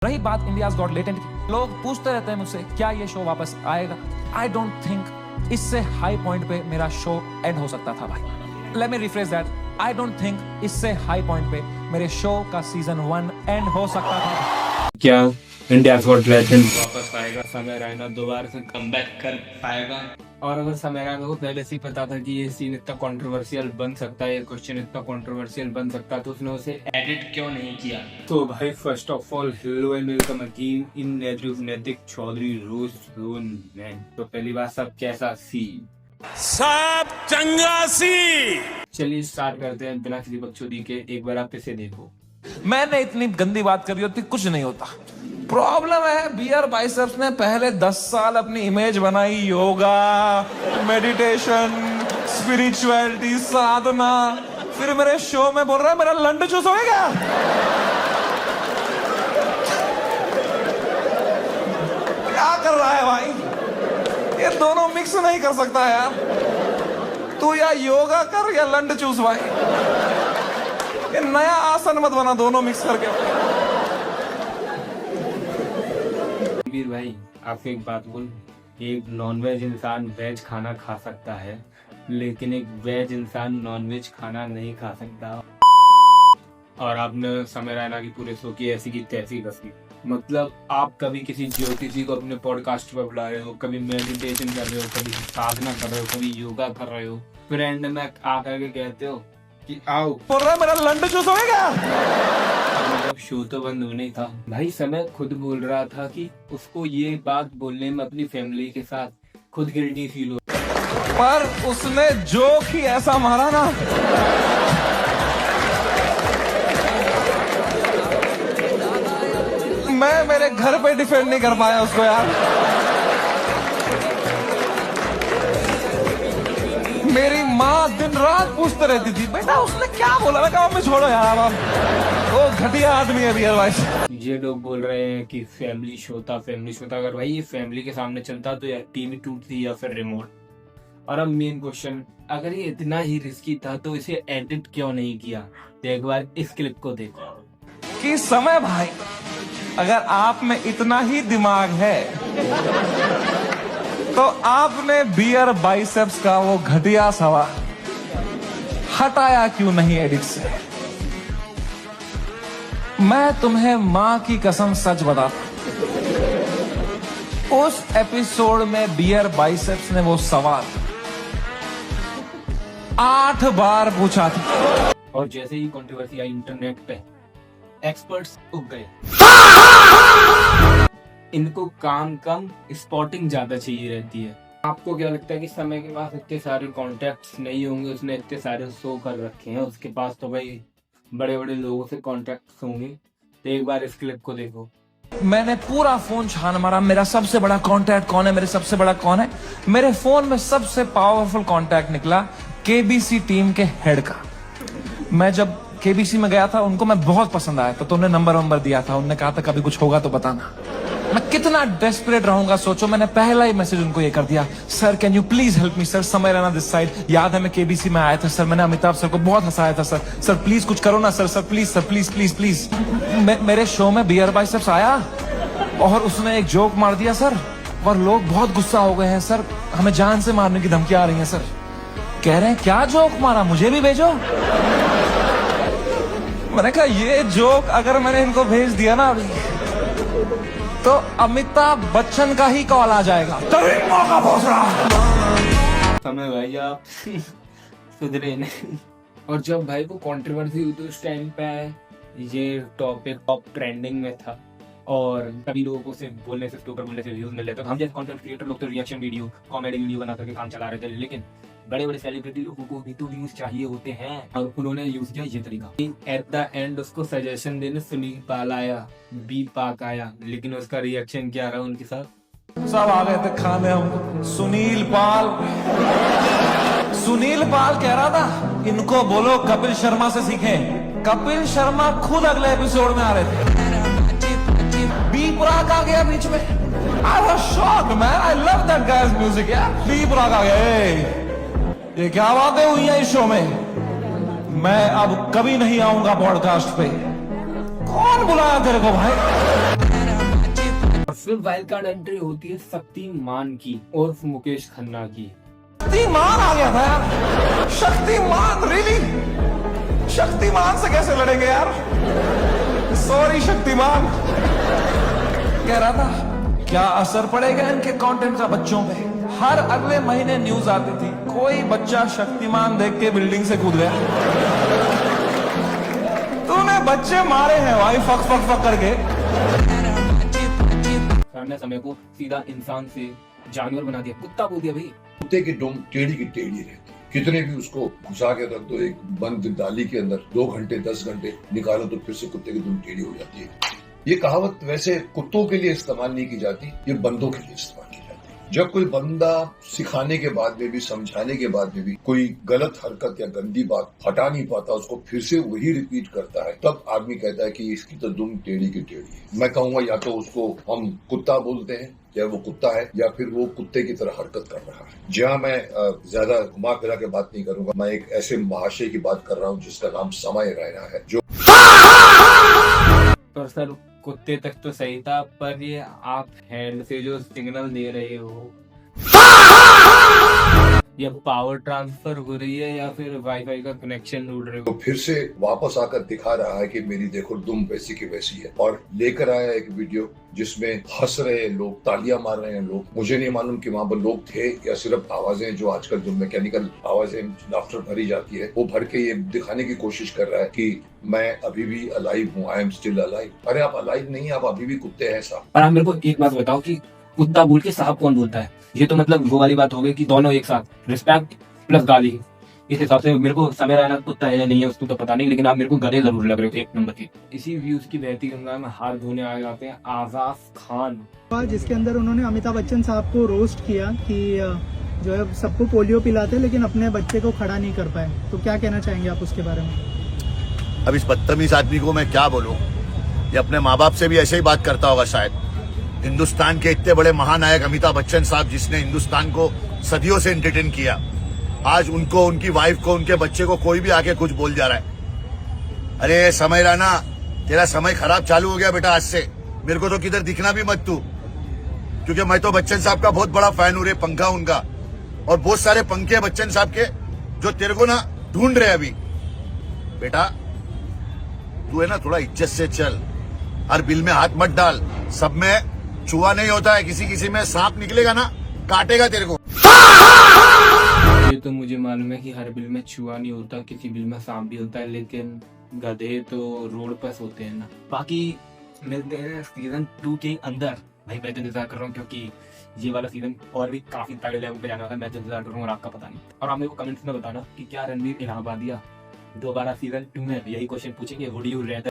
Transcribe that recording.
रही बात India's got latent की, लोग पूछते रहते हैं मुझसे क्या ये शो वापस आएगा। आई डोंट थिंक इससे हाई पॉइंट पे मेरा शो एंड हो सकता था भाई। Let me refresh that, I don't think इससे हाई पॉइंट पे मेरे शो का सीजन 1 एंड हो सकता था। क्या इंडिया गॉट लेजेंड वापस आएगा? समय रैना दोबारा से कमबैक कर पाएगा? और अगर समय रैना को पहले से ही पता था कि ये सीन इतना कंट्रोवर्शियल बन सकता है, ये क्वेश्चन इतना कंट्रोवर्शियल बन सकता है, तो उसने उसे एडिट क्यों नहीं किया? तो भाई first of all hello and welcome again in नैतिक चौधरी रोस्ट मैन। तो पहली बात, सब कैसा सी? सब चंगा सी। चलिए स्टार्ट करते हैं बिना किसी बकचोदी के। एक बार आप इसे देखो। मैंने इतनी गंदी बात करी होती कुछ नहीं होता। प्रॉब्लम है बियर बाइसेप्स ने पहले 10 साल अपनी इमेज बनाई, योगा, मेडिटेशन, स्पिरिचुअलिटी, साधना, फिर मेरे शो में बोल रहा है मेरा लंड चूस हो गया। क्या कर रहा है भाई? ये दोनों मिक्स नहीं कर सकता यार। तू या योगा कर या लंड चूस भाई। ये नया आसन मत बना दोनों मिक्स करके। वीर भाई आपको एक बात बोल, एक नॉनवेज इंसान वेज खाना खा सकता है, लेकिन एक वेज इंसान नॉनवेज खाना नहीं खा सकता। और आपने समय रैना की पूरे शो की ऐसी की तैसी कसी। मतलब आप कभी किसी ज्योतिषी को अपने पॉडकास्ट पर बुला रहे हो, कभी मेडिटेशन कर रहे हो, कभी साधना कर रहे हो, कभी योगा कर रहे हो, फिर एंड में आकर के कहते हो कि आओ, बोल रहा है मेरा लंड चूस हो गया। मतलब शो तो बंद होने ही था भाई। समय खुद बोल रहा था कि उसको ये बात बोलने में अपनी फैमिली के साथ खुद गिल्टी फील हो, पर उसने जोक ही ऐसा मारा ना, मैं मेरे घर पे डिफेंड नहीं कर पाया उसको यार। मेरी माँ दिन रात पूछते रहती थी बेटा उसने क्या बोला। मैं कहा मम्मी छोड़ो यार, अब वो घटिया आदमी है रियल वाइस। ये लोग बोल रहे हैं कि फैमिली शो था, फैमिली शो था। अगर भाई ये फैमिली के सामने चलता तो यार टीवी टूटती या फिर रिमोट। और अब मेन क्वेश्चन, अगर ये इतना ही रिस्की था तो इसे एडिट क्यों नहीं किया? तो एक बार इस क्लिप को देखो। कि समय भाई, अगर आप में इतना ही दिमाग है तो आपने बियर बाइसेप्स का वो घटिया सवाल हटाया क्यों नहीं एडिट से? मैं तुम्हें मां की कसम सच बताता, उस एपिसोड में बियर बाइसेप्स ने वो सवाल 8 बार पूछा था। और जैसे ही कंट्रोवर्सी आई इंटरनेट पे, एक्सपर्ट्स उग गए। इनको काम कम, स्पॉटिंग ज्यादा चाहिए रहती है। आपको क्या लगता है कि समय के पास इतने सारे कॉन्टैक्ट्स नहीं होंगे? उसने इतने सारे शो कर रखे हैं, उसके पास तो भाई बड़े बड़े लोगों से कॉन्टैक्ट्स होंगे। तो एक बार इस क्लिप को देखो। मैंने पूरा फोन छान मारा, मेरा सबसे बड़ा कांटेक्ट कौन है, मेरे सबसे बड़ा कौन है। मेरे फोन में सबसे पावरफुल कांटेक्ट निकला केबीसी टीम के हेड का। मैं जब केबीसी में गया था, उनको मैं बहुत पसंद आया, तो उन्हें नंबर दिया था। उन्होंने कहा था कभी कुछ होगा तो बताना। मैं कितना डेस्परेट रहूंगा सोचो, मैंने पहला ही मैसेज उनको ये कर दिया, sir can you please help me sir, समय रैना दिस साइड। याद है मैं केबीसी में आया था सर, मैंने अमिताभ सर को बहुत हंसाया था सर, सर प्लीज कुछ करो ना sir, sir please please please. मेरे शो में बियर बाइसेप्स आया और उसने एक जोक मार दिया सर, और लोग बहुत गुस्सा हो गए हैं सर, हमें जान से मारने की धमकी आ रही है सर। कह रहे हैं क्या जोक मारा, मुझे भी भेजो। मैंने कहा ये जोक अगर मैंने इनको भेज दिया ना अभी, तो अमिताभ बच्चन का ही कॉल आ जाएगा। तभी मौका पहुंच रहा। समय भाई आप सुधरे नहीं। और जब भाई वो कंट्रोवर्सी हुई तो उस टाइम पे ये टॉपिक टॉप ट्रेंडिंग में था, और सभी लोगों को सिर्फ बोलने से, ऊपर बोलने से व्यूज मिल रहे थे। हम जैसे कंटेंट क्रिएटर लोग तो रिएक्शन वीडियो, कॉमेडी वीडियो बना करके काम चला रहे थे, लेकिन बड़े बड़े सेलिब्रिटी लोगों को भी तो व्यूज चाहिए होते हैं, और उन्होंने यूज किया ये तरीका। एट द एंड उसको सजेशन देने सुनील पाल आया, बी पाक आया, लेकिन उसका रिएक्शन क्या रहा उनके साथ? सब आ गए थे खाने हमको। सुनील पाल कह रहा था इनको बोलो कपिल शर्मा से सीखें। कपिल शर्मा खुद अगले एपिसोड में आ रहे थे। बी प्राक आ गया बीच में। I was shocked man, I love that guy's music यार। बी प्राक आ गया। ये क्या बातें हुई हैं इस शो में? मैं अब कभी नहीं आऊंगा पॉडकास्ट पे। कौन बुलाया तेरे को भाई? फिर वाइल्ड कार्ड एंट्री होती है शक्तिमान की और मुकेश खन्ना की। शक्तिमान आ गया था यार, शक्तिमान, रियली शक्तिमान से कैसे लड़ेंगे यार, सॉरी शक्तिमान। कह रहा था क्या असर पड़ेगा इनके कंटेंट का बच्चों पे। हर अगले महीने न्यूज आती थी कोई बच्चा शक्तिमान देख के बिल्डिंग से कूद गया। तूने बच्चे मारे हैं भाई, फक फक फक करके। सामने समय को सीधा इंसान से जानवर बना दिया, कुत्ता बोल दिया भाई। कुत्ते की दुम टेढ़ी की टेढ़ी रहती है, कितने भी उसको घुसा के रख दो एक बंद डाली के अंदर 2 घंटे 10 घंटे निकालो तो फिर से कुत्ते की दुम टेढ़ी हो जाती है। ये कहावत वैसे कुत्तों के लिए इस्तेमाल नहीं की जाती, ये बंदों के लिए इस्तेमाल की जाती है। जब कोई बंदा सिखाने के बाद में भी, समझाने के बाद में भी कोई गलत हरकत या गंदी बात हटा नहीं पाता, उसको फिर से वही रिपीट करता है, तब आदमी कहता है कि इसकी तो दुम टेढ़ी की टेढ़ी है। मैं कहूंगा या तो उसको हम कुत्ता बोलते हैं, या वो कुत्ता है, या फिर वो कुत्ते की तरह हरकत कर रहा है। जहाँ मैं ज्यादा घुमा फिरा के बात नहीं करूंगा, मैं एक ऐसे महाशय की बात कर रहा हूँ जिसका नाम समय रैना है, जो पर सर कुत्ते तक तो सही था, पर ये आप हैंड से जो सिग्नल दे रहे हो, ये पावर ट्रांसफर हो रही है या फिर वाईफाई का कनेक्शन ढूंढ रहे तो हो? फिर से वापस आकर दिखा रहा है कि मेरी देखो दुम वैसी की वैसी है, और लेकर आया एक वीडियो जिसमें हंस रहे हैं लोग, तालियां मार रहे हैं लोग। मुझे नहीं मालूम कि वहां पर लोग थे या सिर्फ आवाजें, जो आजकल जो मैकेनिकल आवाजें लाफ्टर भरी जाती है, वो भर के ये दिखाने की कोशिश कर रहा है कि मैं अभी भी अलाइव हूँ, आई एम स्टिल अलाइव। अरे आप अलाइव नहीं, आप अभी भी कुत्ते हैं साहब। पर आप मेरे को एक बात बताओ कि कुत्ता बोल के साहब कौन बोलता है? ये तो मतलब वो वाली बात हो गई कि दोनों एक साथ, रिस्पेक्ट प्लस गाली। इस हिसाब से मेरे को समय रहना कुत्ता है या नहीं है उसको तो पता नहीं, लेकिन आप मेरे को गधे जरूर लग रहे हो एक नंबर के। इसी व्यूज की बहती गंगा में हाथ धोने आ जाते हैं आजाद खान, जिसके अंदर उन्होंने अमिताभ बच्चन साहब को रोस्ट किया कि जो है सबको पोलियो पिलाते लेकिन अपने बच्चे को खड़ा नहीं कर पाए। तो क्या कहना चाहेंगे आप उसके बारे में? अब इस बदतमीज आदमी को मैं क्या बोलूं, ये अपने माँ बाप से भी ऐसे ही बात करता होगा शायद। हिंदुस्तान के इतने बड़े महानायक अमिताभ बच्चन साहब, जिसने हिंदुस्तान को सदियों से एंटरटेन किया, आज उनको, उनकी वाइफ को, उनके बच्चे को कोई भी आके कुछ बोल जा रहा है। अरे समय राना, तेरा समय खराब चालू हो गया बेटा आज से। मेरे को तो किधर दिखना भी मत तू, क्योंकि मैं तो बच्चन साहब का बहुत बड़ा फैन हूं रे, पंखा उनका, और बहुत सारे पंखे बच्चन साहब के जो तेरे को ना ढूंढ रहे अभी। बेटा तू है ना, थोड़ा इज्जत से चल, हर बिल में हाथ मत डाल। सब में चूहा नहीं होता है, किसी किसी में सांप निकलेगा ना, काटेगा तेरे को। ये तो मुझे मालूम है कि हर बिल में चूहा नहीं होता, किसी बिल में सांप भी होता है, लेकिन गधे तो रोड पर सोते हैं ना। बाकी मिलते हैं सीजन 2 के अंदर। भाई मैं तो इंतजार कर रहा हूँ, क्योंकि ये वाला सीजन और भी काफी तगड़े लेवल पे जाने वाला है। मैं तो इंतजार कर रहा हूँ और आपका पता नहीं। और आप मेरे को कमेंट्स में बताना कि क्या रणवीर इलाहाबादिया दोबारा सीजन 2 में यही क्वेश्चन पूछेंगे, वुड यू रेदर